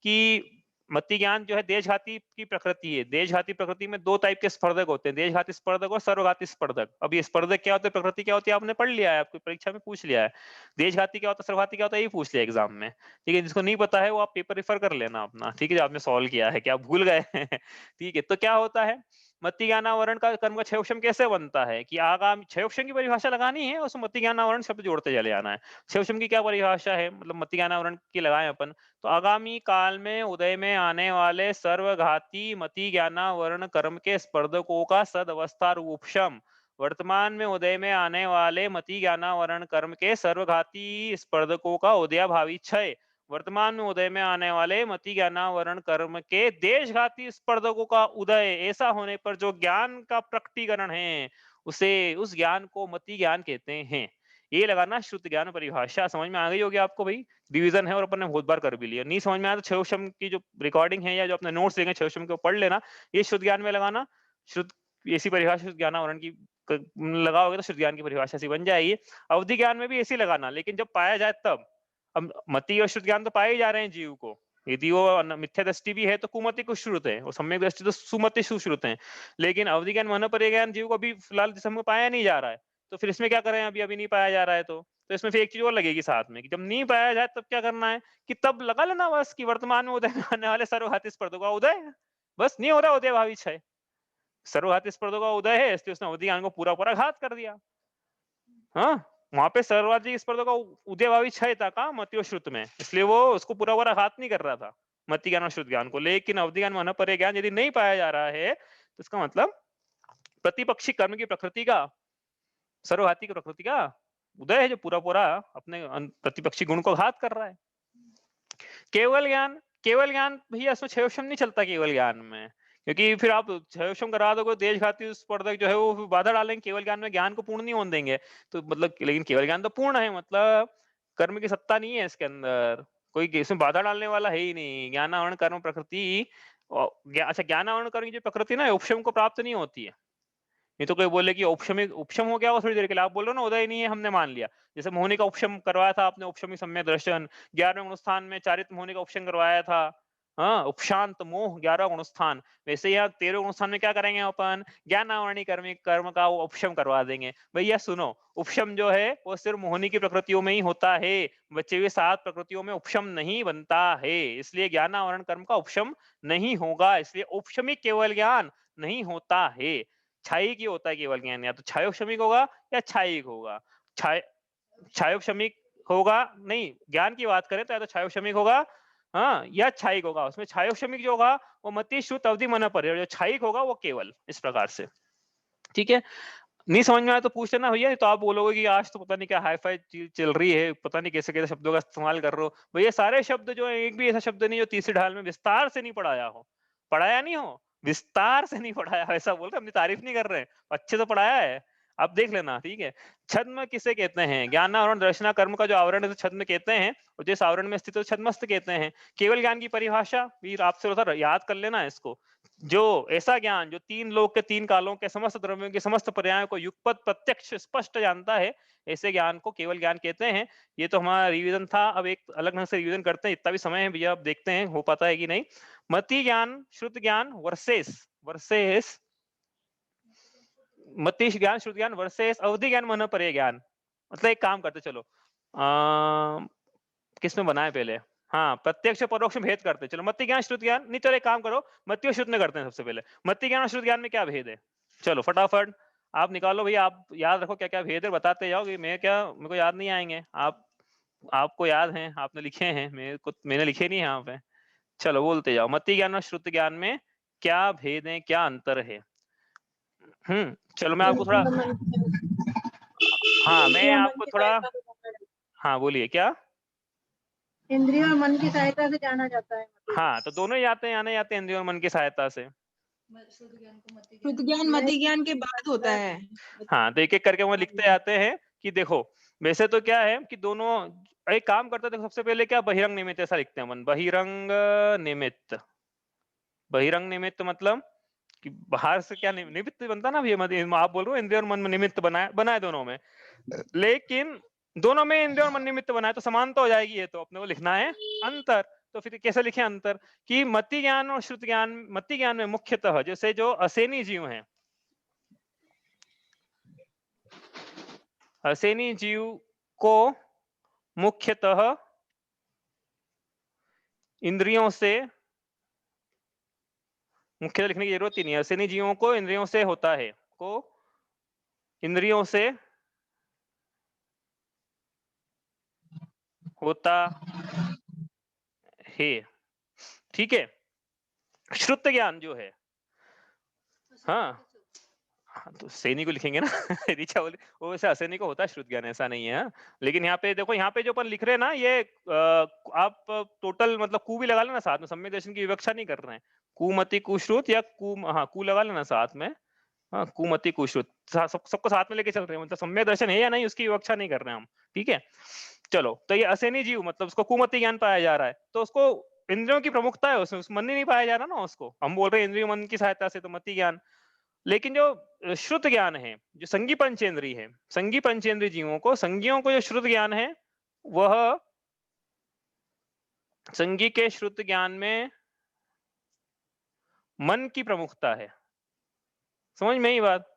कि मति ज्ञान जो है देशघाती की प्रकृति है। देशघाती प्रकृति में 2 टाइप के स्पर्धक होते हैं, देशघाती स्पर्धक और सर्वघाती स्पर्धक। अब ये स्पर्धक क्या होते हैं, प्रकृति क्या होती है, आपने पढ़ लिया है, आपकी परीक्षा में पूछ लिया है। देशघाती क्या होता है, सर्वघाती क्या होता है, ये पूछ लिया एग्जाम में। ठीक है, जिसको नहीं पता है वो आप पेपर रेफर कर लेना अपना। ठीक है, जो आपने सॉल्व किया है, क्या आप भूल गए? ठीक है, तो क्या होता है मति ज्ञानावरण का कर्म का क्षयोक्षम कैसे बनता है कि आगामी क्षयोक्षम की परिभाषा लगानी है, उसमें मति ज्ञानावरण शब्द जोड़ते चले जाना है। क्षयोक्षम की क्या परिभाषा है, मतलब मति ज्ञानावरण की लगाए अपन, तो आगामी काल में उदय में आने वाले सर्वघाती मति ज्ञानावरण कर्म के स्पर्धकों का सद अवस्था रूपशम, वर्तमान में उदय में आने वाले मति ज्ञानावरण कर्म के सर्वघाती स्पर्धकों का उदयाभावी क्षय, वर्तमान में उदय में आने वाले मति ज्ञानावरण कर्म के देशघाती स्पर्धकों का उदय, ऐसा होने पर जो ज्ञान का प्रकटीकरण है उसे, उस ज्ञान को मति ज्ञान कहते हैं। ये लगाना श्रुत ज्ञान परिभाषा। समझ में आ गई होगी आपको भाई? डिवीजन है और अपन ने बहुत बार कर भी लिया। नहीं समझ में आया तो क्षयोक्षम की जो रिकॉर्डिंग है या जो अपने नोट्स लेंगे क्षयोक्षम के पढ़ लेना। ये श्रुत ज्ञान में लगाना। श्रुत ऐसी परिभाषा श्रुत ज्ञानावरण की लगाओगे तो श्रुत ज्ञान की परिभाषा ऐसी बन जाएगी। अवधि ज्ञान में भी ऐसी लगाना, लेकिन जब पाया जाए तब। अब मति और श्रुत ज्ञान तो पाए जा रहे हैं जीव को। यदि वो मिथ्या दृष्टि भी है तो कुमति को श्रुत है, और सम्यक दृष्टि तो सुमति सुश्रुत है। लेकिन अवधि ज्ञान मन पर ज्ञान जीव को अभी फिलहाल जिस समय पाया नहीं जा रहा है, तो फिर इसमें क्या करें? अभी अभी नहीं पाया जा रहा है तो इसमें फिर एक चीज और लगेगी साथ में कि जब नहीं पाया जाए तब क्या करना है कि तब लगा लेना बस कि वर्तमान में उदय में आने वाले सर्वघाती स्पर्धकों का उदय है। बस नहीं हो रहा उदय भावी क्षय, सर्वघाती स्पर्धकों का उदय है, इसलिए उसने अवधि ज्ञान को पूरा पूरा घात कर दिया। हाँ, वहां पे सर्वाधिक स्पर्धा का उदयभावी क्षय था का मति और श्रुत में, इसलिए वो उसको पूरा पूरा घात नहीं कर रहा था मति ज्ञान और श्रुत ज्ञान को। लेकिन अवधि ज्ञान मन पर ज्ञान यदि नहीं पाया जा रहा है तो इसका मतलब प्रतिपक्षी कर्म की प्रकृति का, सर्वघाती की प्रकृति का उदय है, जो पूरा पूरा अपने प्रतिपक्षी गुण को घात कर रहा है। केवल ज्ञान, केवल ज्ञान भैया इसमें क्षयोक्षम नहीं चलता केवल ज्ञान में, क्योंकि फिर आप क्षयोक्षम करा दोगे देशघाती स्पर्धक जो है वो बाधा डालेंगे केवल ज्ञान में, ज्ञान को पूर्ण नहीं होने देंगे। तो मतलब लेकिन केवल ज्ञान तो पूर्ण है, मतलब कर्म की सत्ता नहीं है इसके अंदर। कोई इसमें बाधा डालने वाला है ही नहीं। ज्ञानावरण कर्म प्रकृति अच्छा, ज्ञानावरण कर्म की जो प्रकृति ना उपशम को प्राप्त नहीं होती है। नहीं तो कोई बोले कि उपशमिक उपशम हो गया वो थोड़ी देर के लिए, आप बोल रहे हो ना उदय नहीं है, हमने मान लिया। जैसे मोहिनी का उपशम करवाया था आपने, उपशमी सम्यक दर्शन। 11वें गुणस्थान में चारित्र मोहिनी का उपशम करवाया था, हाँ, उपशांत मोह 11वां गुणस्थान। वैसे यहाँ 13वें गुणस्थान में क्या करेंगे अपन, ज्ञानावरणी कर्म कर्म का वो उपशम करवा देंगे। भैया सुनो, उपशम जो है वो सिर्फ मोहिनी की प्रकृतियों में ही होता है, बचे हुए 7 प्रकृतियों में उपशम नहीं बनता है, इसलिए ज्ञानावरण कर्म का उपशम नहीं होगा, इसलिए उपशमिक केवल ज्ञान नहीं होता है। छायिक होता है केवल ज्ञान, या तो छायोक्षमिक होगा या छायिक होगा। छाय छायोक्षमिक होगा नहीं, ज्ञान की बात करें तो या तो छायोक्षमिक होगा, हाँ, या छायिक होगा। उसमें छायोक्षमिक जो होगा वो मति श्रुत अवधि मन पर, जो छायिक होगा वो केवल, इस प्रकार से। ठीक है, नहीं समझ में आया तो पूछ लेना भैया, तो आप बोलोगे कि आज तो पता नहीं क्या हाई-फाई चीज़ चल रही है, पता नहीं कैसे-कैसे शब्दों का इस्तेमाल कर रहे हो। भैया सारे शब्द जो है, एक भी ऐसा शब्द नहीं जो तीसरी ढाल में विस्तार से नहीं पढ़ाया हो। पढ़ाया नहीं हो, विस्तार से नहीं पढ़ाया, ऐसा बोल रहे हैं, अपनी तारीफ नहीं कर रहे हैं, अच्छे से पढ़ाया है। आप देख लेना, ठीक है। छद्म किसे कहते हैं? ज्ञानावरण दर्शना कर्म का जो आवरण है, तो छद्म कहते हैं, और जिस आवरण में स्थित है, छद्मस्त कहते हैं। केवल ज्ञान की परिभाषा भी आपसे थोड़ा याद कर लेना इसको। जो ऐसा ज्ञान जो 3 लोक के 3 कालों के समस्त द्रव्यों के समस्त पर्यायों को युगपत प्रत्यक्ष स्पष्ट जानता है, ऐसे ज्ञान को केवल ज्ञान कहते हैं। ये तो हमारा रिवीजन था, अब एक अलग ढंग से रिवीजन करते हैं, इतना भी समय है भैया, अब देखते हैं हो पाता है कि नहीं। मति ज्ञान, श्रुत ज्ञान वर्सेस वर्सेस मति ज्ञान, श्रुत ज्ञान वर्सेस अवधि ज्ञान, मन परे ज्ञान। मतलब एक काम करते चलो, किसमें बनाए पहले, हाँ, प्रत्यक्ष परोक्ष भेद करते चलो, मति ज्ञान श्रुत ज्ञान, नहीं चलो एक काम करो, मति और श्रुत में करते हैं सबसे पहले। मति ज्ञान और श्रुत ज्ञान में क्या भेद है, चलो फटाफट आप निकालो भैया, आप याद रखो क्या क्या भेद है, बताते जाओ, मैं क्या, मेरे को याद नहीं आएंगे, आप आपको याद है, आपने लिखे हैं, मेरे को मैंने लिखे नहीं है यहाँ पे। चलो बोलते जाओ, मति ज्ञान और श्रुत ज्ञान में क्या भेद है, क्या अंतर है। चलो मैं आपको थोड़ा, हाँ मैं इंद्रिय और मन आपको की थोड़ा, सहायता से जाना जाता हाँ बोलिए क्या। है। इंद्रिय और मन की सहायता से जाना जाता है मति हाँ तो दोनों ही आते हैं, आने जाते हैं इंद्रियों और मन की सहायता से। शुद्ध ज्ञान ज्ञान। मति ज्ञान के बाद होता है। हाँ तो एक एक करके वो लिखते जाते हैं कि देखो, वैसे तो क्या है कि दोनों एक काम करते थे, सबसे पहले क्या, बहिरंग निमित्त ऐसा लिखते हैं अपन, बहिरंग निमित्त। बहिरंग निमित्त मतलब कि बाहर से क्या निमित्त बनता ना, आप बोल रहे हो इंद्रिय और मन में निमित्त बनाए बनाए दोनों में, लेकिन दोनों में इंद्रिय और मन निमित्त बनाए तो समानता हो जाएगी, ये तो अपने को लिखना है अंतर। तो फिर कैसे लिखे अंतर, कि मति ज्ञान और श्रुत ज्ञान, मति ज्ञान में मुख्यतः जैसे जो असेनी जीव हैं, असेनी जीव को मुख्यतः इंद्रियों से, मुख्यतः लिखने की जरूरत ही नहीं है, असेनी जीवों को इंद्रियों से होता है, को इंद्रियों से होता है, ठीक है। श्रुत ज्ञान जो है, हाँ, हाँ तो सैनी को लिखेंगे ना ऋचा बोले वो, वैसे असैनी को होता है श्रुत ज्ञान, ऐसा नहीं है, हाँ? लेकिन यहाँ पे देखो, यहाँ पे जो अपन लिख रहे हैं ना, ये आप टोटल मतलब कु भी लगा लेना साथ में, सम्यक दर्शन की विवक्षा नहीं कर रहे हैं। कुमति कुश्रुत या कु, हाँ कु लगा लेना साथ में, हाँ कुमति कुश्रुत, सबको साथ में लेके चल रहे हैं, मतलब सम्यक दर्शन है या नहीं उसकी विवक्षा नहीं कर रहे हैं हम, ठीक है। चलो तो ये असैनी जीव मतलब उसको कुमति ज्ञान पाया जा रहा है, तो उसको इंद्रियों की प्रमुखता है, उसमें मन नहीं पाया जा रहा ना उसको, हम बोल रहे हैं इंद्रिय मन की सहायता से, तो मति ज्ञान। लेकिन जो श्रुत ज्ञान है, जो संगी पंचेंद्रिय है, संगी पंचेंद्रिय जीवों को, संगियों को जो श्रुत ज्ञान है, वह संगी के श्रुत ज्ञान में मन की प्रमुखता है। समझ में ही बात,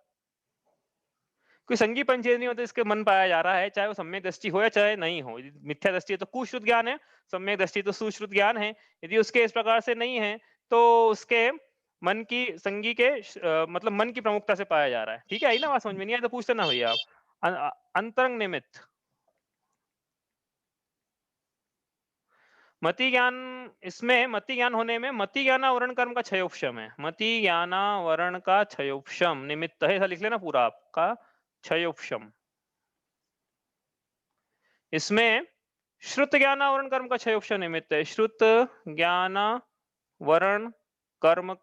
कोई संगी पंचेंद्रिय हो तो इसके मन पाया जा रहा है, चाहे वो सम्यक दृष्टि हो या चाहे नहीं हो। मिथ्या दृष्टि है तो कुश्रुत ज्ञान है, सम्यक दृष्टि तो सुश्रुत ज्ञान है। यदि उसके इस प्रकार से नहीं है तो उसके मन की, संगी के मतलब मन की प्रमुखता से पाया जा रहा है, ठीक है। आई ना बात, समझ में नहीं आया तो पूछ लेना भैया आप। अंतरंग निमित्त, मति ज्ञान, इसमें मति ज्ञान होने में मति ज्ञानावरण कर्म का क्षयोपशम है, मति ज्ञानावरण का क्षयोपशम निमित्त है, ऐसा लिख लेना पूरा आपका, क्षयोपशम। इसमें श्रुत ज्ञानावरण कर्म का क्षयोपशम निमित्त है, श्रुत ज्ञानावरण कर्म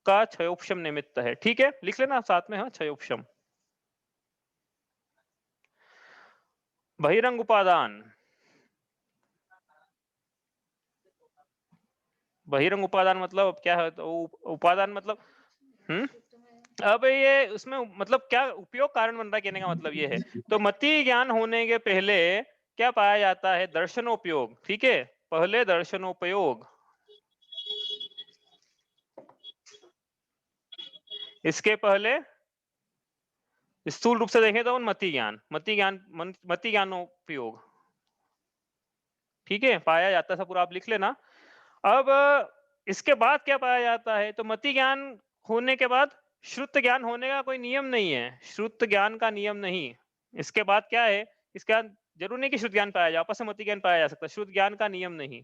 का क्षयोपशम निमित्त है, ठीक है, लिख लेना साथ में, हाँ क्षयोपशम। बहिरंग उपादान, बहिरंग उपादान मतलब अब क्या है, तो उपादान मतलब अब ये उसमें मतलब क्या उपयोग कारण बन रहा है, कहने का मतलब ये है। तो मति ज्ञान होने के पहले क्या पाया जाता है, दर्शनोपयोग। ठीक है, पहले दर्शनोपयोग, इसके पहले स्थूल रूप से देखें तो मति ज्ञान, मति ज्ञानोपयोग। ठीक है, पाया जाता है, सब पूरा आप लिख लेना। अब इसके बाद क्या पाया जाता है, तो मति ज्ञान होने के बाद श्रुत ज्ञान होने का कोई नियम नहीं है, श्रुत ज्ञान का नियम नहीं। इसके बाद क्या है, इसके बाद जरूर नहीं कि श्रुत ज्ञान पाया जाए, आपस में मति ज्ञान पाया जा सकता है, श्रुत ज्ञान का नियम नहीं।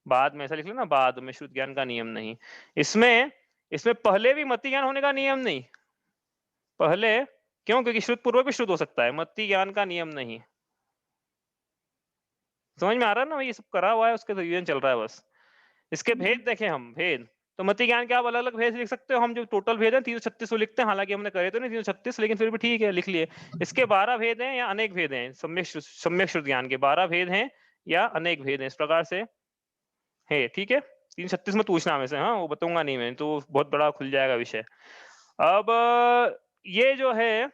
बाद में ऐसा लिख लो ना, बाद में श्रुत ज्ञान का नियम नहीं। इसमें इसमें पहले भी मति ज्ञान होने का नियम नहीं, पहले क्यों, क्योंकि श्रुत पूर्व भी श्रुत हो सकता है, मति ज्ञान का नियम नहीं। समझ में आ रहा है ना, ये सब करा हुआ है, उसके रिवीजन चल रहा है बस। इसके भेद देखें हम, भेद तो मति ज्ञान के आप अलग अलग भेद लिख सकते हो, हम जो टोटल भेद है 336 लिखते हैं, हालांकि हमने करे तो नहीं 336, लेकिन फिर भी ठीक है लिख लिए। इसके 12 भेद हैं या अनेक भेद हैं, सम्यक श्रुत ज्ञान के 12 भेद हैं या अनेक भेद हैं, इस प्रकार से है। ठीक है, 336 में पूछना हमें से, हाँ वो बताऊंगा नहीं मैं, तो बहुत बड़ा खुल जाएगा विषय। अब ये जो है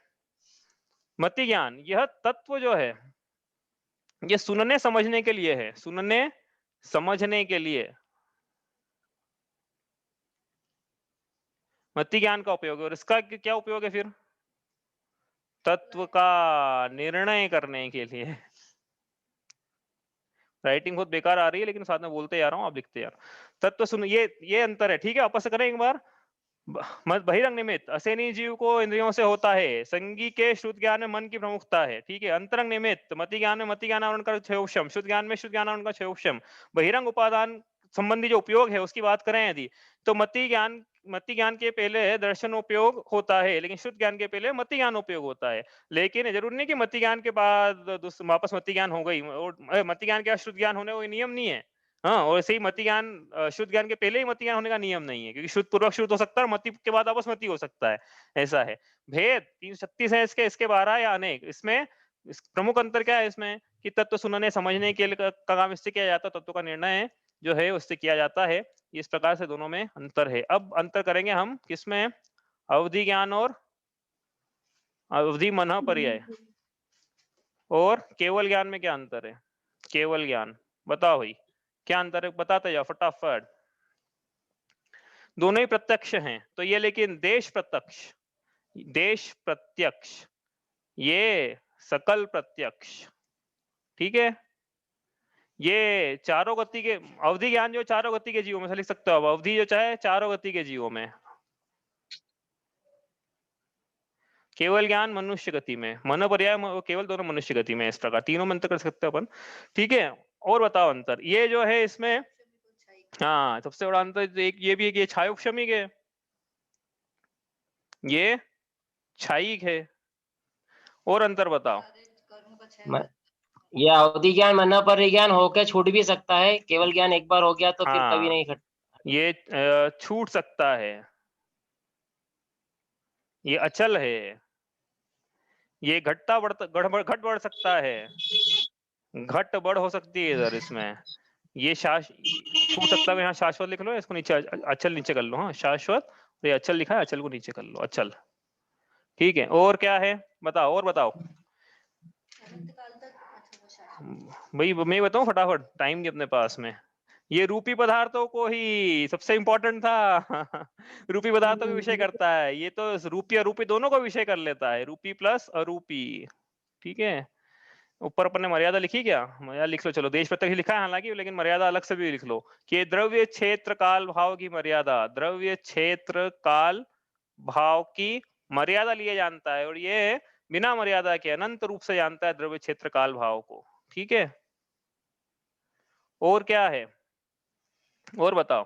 मति ज्ञान, यह तत्व जो है ये सुनने समझने के लिए है, सुनने समझने के लिए मति ज्ञान का उपयोग है। और इसका क्या उपयोग है फिर, तत्व का निर्णय करने के लिए। राइटिंग बहुत बेकार आ रही है, लेकिन साथ में बोलते जा रहा हूं, आप लिखते यार। तत्व सुन, ये अंतर है। ठीक है, आपस से करें एक बार। बहिरंग निमित्त असेनी जीव को इंद्रियों से होता है, संगी के श्रुत ज्ञान में मन की प्रमुखता है। ठीक है, अंतरंग निमित्त मति ज्ञान में मति ज्ञान आवरण का क्षयोपशम, श्रुत ज्ञान में श्रुत ज्ञान आवरण का क्षयोपशम। बहिरंग उपादान संबंधी जो उपयोग है उसकी बात करें यदि, तो मति ज्ञान के पहले दर्शनोपयोग होता है, लेकिन श्रुत ज्ञान के पहले मति ज्ञान उपयोग होता है। लेकिन जरूरी नहीं कि मति ज्ञान के बाद वापस मति ज्ञान हो गई, और मति ज्ञान के बाद श्रुत ज्ञान होने का कोई नियम नहीं है। हाँ, और ऐसे ही मति ज्ञान शुद्ध ज्ञान के पहले ही मति ज्ञान होने का नियम नहीं है, क्योंकि शुद्ध पूर्वक शुद्ध हो सकता है और मति के बाद वापस मति हो सकता है, ऐसा है। भेद 336 है इसके 12 या अनेक। इसमें प्रमुख अंतर क्या है इसमें, कि तत्व सुनने समझने के लिए का काम इससे किया जाता है, तत्व का निर्णय जो है उससे किया जाता है। इस प्रकार से दोनों में अंतर है। अब अंतर करेंगे हम किसमें, अवधि ज्ञान और अवधि मन पर्याय, और केवल ज्ञान में क्या अंतर है। केवल ज्ञान बताओ भाई, क्या अंतर है, बताते जाओ फटाफट। दोनों ही प्रत्यक्ष हैं तो ये, लेकिन देश प्रत्यक्ष, ये सकल प्रत्यक्ष। ठीक है, ये चारों गति के, अवधि ज्ञान जो चारों गति के जीवों में से लिख सकते हो, अब अवधि जो चाहे चारों गति के जीवों में, केवल ज्ञान मनुष्य गति में, मन पर्याय केवल दोनों मनुष्य गति में। इस प्रकार तीनों में अंतर कर सकते हो अपन। ठीक है, और बताओ अंतर ये जो है इसमें। हाँ, सबसे बड़ा अंतर एक ये भी है कि ये छायोक्षमिक है, ये छायिक है। और अंतर बताओ। ये अवधि ज्ञान मन पर ज्ञान होकर छूट भी सकता है, केवल ज्ञान एक बार हो गया तो फिर कभी हाँ, नहीं ये छूट सकता है, ये अचल है, ये घटता बढ़ता घट बढ़ सकता है, घट बढ़ हो सकती है इधर इसमें। ये छूट सकता है, यहाँ शाश्वत लिख लो, इसको नीचे अचल नीचे कर लो। हाँ, शाश्वत, ये अचल लिखा है, अचल को नीचे कर लो, अचल। ठीक है, और क्या है बताओ, और बताओ भाई, मैं बताऊं फटाफट, टाइम नहीं अपने पास में। ये रूपी पदार्थों को ही सबसे इंपॉर्टेंट था। रूपी पदार्थों का विषय करता है ये, तो रूपी अरूपी दोनों को विषय कर लेता है, रूपी प्लस अरूपी। ठीक है, ऊपर अपन ने मर्यादा लिखी क्या, मर्यादा लिख लो, चलो देश प्रत्यक्ष लिखा है हालांकि, लेकिन मर्यादा अलग से भी लिख लो कि द्रव्य क्षेत्र काल भाव की मर्यादा, द्रव्य क्षेत्र काल भाव की मर्यादा लिए जानता है, और ये बिना मर्यादा के अनंत रूप से जानता है द्रव्य क्षेत्र काल भाव को। ठीक है, और क्या है, और बताओ।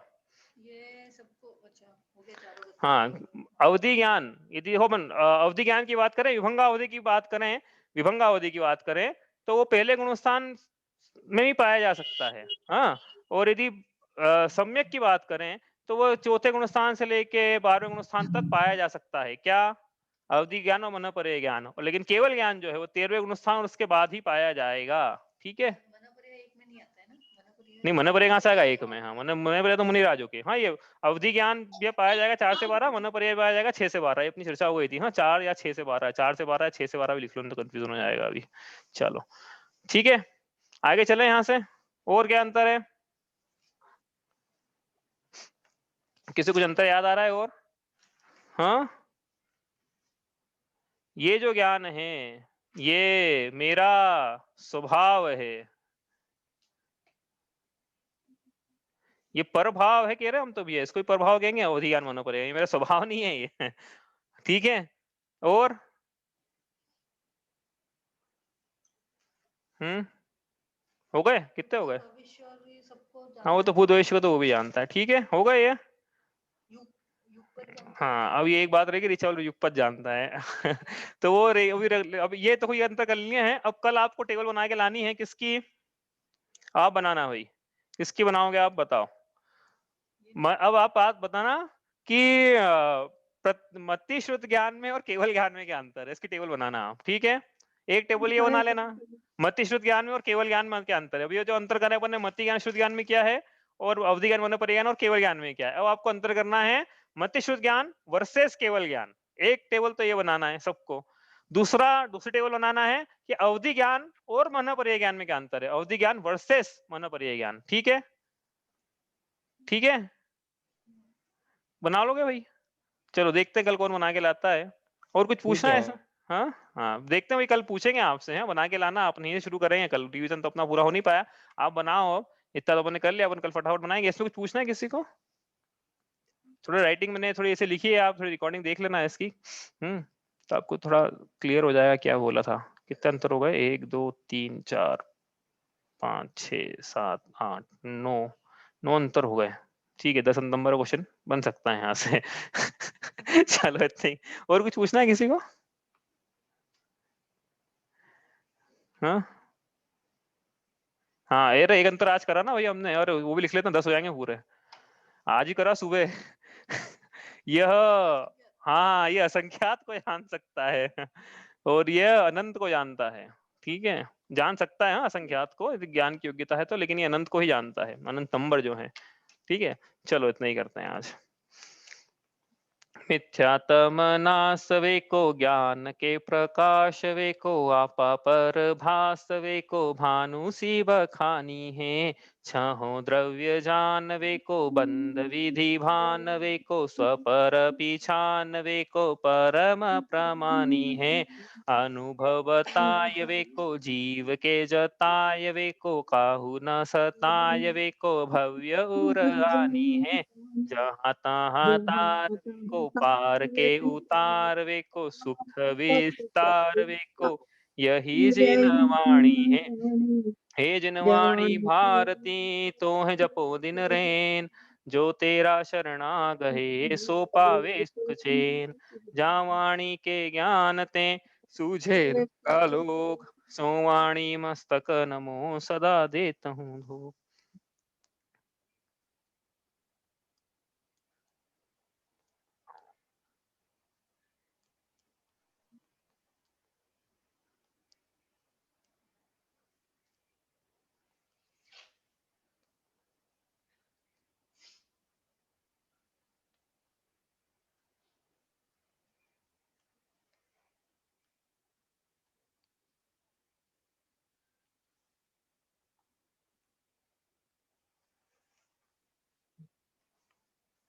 ये सबको अच्छा हो गया चारों गति। हाँ, अवधि ज्ञान यदि हो अवधि ज्ञान की बात करें, विभंगावधि की बात करें, विभंगावधि की बात करें, तो वो पहले गुणस्थान में भी पाया जा सकता है। हाँ, और यदि सम्यक की बात करें तो वो चौथे गुणस्थान से लेके 12वें गुणस्थान तक पाया जा सकता है। क्या, अवधि ज्ञान और मन पर्याय ज्ञान। लेकिन केवल ज्ञान जो है वो 13वें गुणस्थान और उसके बाद ही पाया जाएगा। ठीक है, मन पर्याय एक में नहीं आता है ना, नहीं, मन पर्याय कहाँ से आएगा एक में? हाँ, मन पर्याय तो मुनि राजों के। हाँ, ये अवधि ज्ञान ये पाया जाएगा 4 से 12, मन पर्याय पाया जाएगा 6 से 12। ये अपनी चर्चा हो गई थी। हाँ, 4 या 6 से 12, 4 से 12 या 6 से 12 भी लिख लो, नहीं तो कंफ्यूजन हो जाएगा अभी। चलो ठीक है, आगे चले यहाँ से। और क्या अंतर है? किसी कुछ अंतर याद आ रहा है और? हाँ, ये जो ज्ञान है ये मेरा स्वभाव है, ये परभाव है कह रहे हम तो भी है, इसको प्रभाव कहेंगे, अवधि ज्ञान मानो पड़ेगा, ये मेरा स्वभाव नहीं है ये। ठीक है, और हो गए? कितने हो गए? भविष्य और ये सबको हाँ, वो तो भूत भविष्य को तो वो भी जानता है। ठीक है, हो गए ये। हाँ, अब ये एक बात रहेगी, ऋचा और युगपत जानता है। तो वो अब ये तो कोई अंतर कर लिए हैं। अब कल आपको टेबल बना के लानी है, किसकी? आप बनाना भाई, किसकी बनाओगे आप बताओ। अब आप बात बताना कि मति श्रुत ज्ञान में और केवल ज्ञान में क्या अंतर है, इसकी टेबल बनाना आप। ठीक है, एक टेबल ये बना लेना, मति श्रुत ज्ञान में और केवल ज्ञान में क्या अंतर है। अब ये जो अंतर करें अपन ने, मति ज्ञान श्रुत ज्ञान में क्या है, और अवधि ज्ञान मन परिज्ञान और केवल ज्ञान में क्या है। अब आपको अंतर करना है मति श्रुत ज्ञान वर्सेस केवल ज्ञान। एक टेबल तो ये बनाना है सबको। दूसरी टेबल बनाना है कि अवधि ज्ञान और मन परिज्ञान ज्ञान में क्या अंतर है, अवधि ज्ञान वर्सेस मन परिज्ञान ज्ञान। ठीक है, ठीक है, बना लोगे भाई? चलो देखते हैं कल कौन बना के लाता है। और कुछ पूछना है ऐसा? हाँ हाँ, देखते हैं भाई, कल पूछेंगे आपसे। हैं, बना के लाना, आप नहीं शुरू करेंगे कल, रिवीजन तो अपना पूरा हो नहीं पाया। आप बनाओ, अब इतना तो अपन ने कर लिया, अपन कल फटाफट बनाएंगे। इसमें कुछ पूछना है किसी को? थोड़ा राइटिंग मैंने थोड़ी ऐसे लिखी है, आप थोड़ी रिकॉर्डिंग देख लेना इसकी। तो आपको थोड़ा क्लियर हो जाएगा क्या बोला था। कितने अंतर हो गए? 1 2 3 4 5 6 7 8 9 अंतर हो गए। ठीक है, 10 नंबर का क्वेश्चन बन सकता है यहाँ से। चलो इतना ही। और कुछ पूछना है किसी को? हाँ हाँ, ये एक अंतर आज करा ना भाई हमने, और वो भी लिख लेते हैं, 10 हो जाएंगे पूरे। आज ही करा सुबह। यह, हाँ, ये असंख्यात को जान सकता है और यह अनंत को जानता है। ठीक है, जान सकता है हाँ, असंख्यात को, यदि ज्ञान की योग्यता है तो, लेकिन ये अनंत को ही जानता है, अनंत नंबर जो है। ठीक है, चलो इतना ही करते हैं आज। मिथ्यात्म नास वे को ज्ञान के प्रकाश वे को आपा पर भास वे को भानु सी बखानी है। छहो द्रव्य जान वे को बंद विधि भान वे को स्वपर पिछान वे को परम प्रमानी है। अनुभवताय वे को जीव के जताय वे को काहू न सताय वे को भव्य उर आनी है। जहाँ तहाँ तार को पार के उतार वे को सुख विस्तार वे को यही जिन वाणी है। हे जिनवाणी भारती तो है जपो दिन रैन। जो तेरा शरणा गहे सो पावे सुख चैन। जा वाणी के ज्ञान ते सूझे आलोक। सो वाणी मस्तक नमो सदा देत हूँ धूप।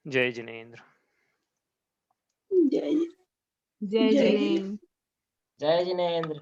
जय जिनेन्द्र। जय जय जय जिनेन्द्र। जय जिनेन्द्र।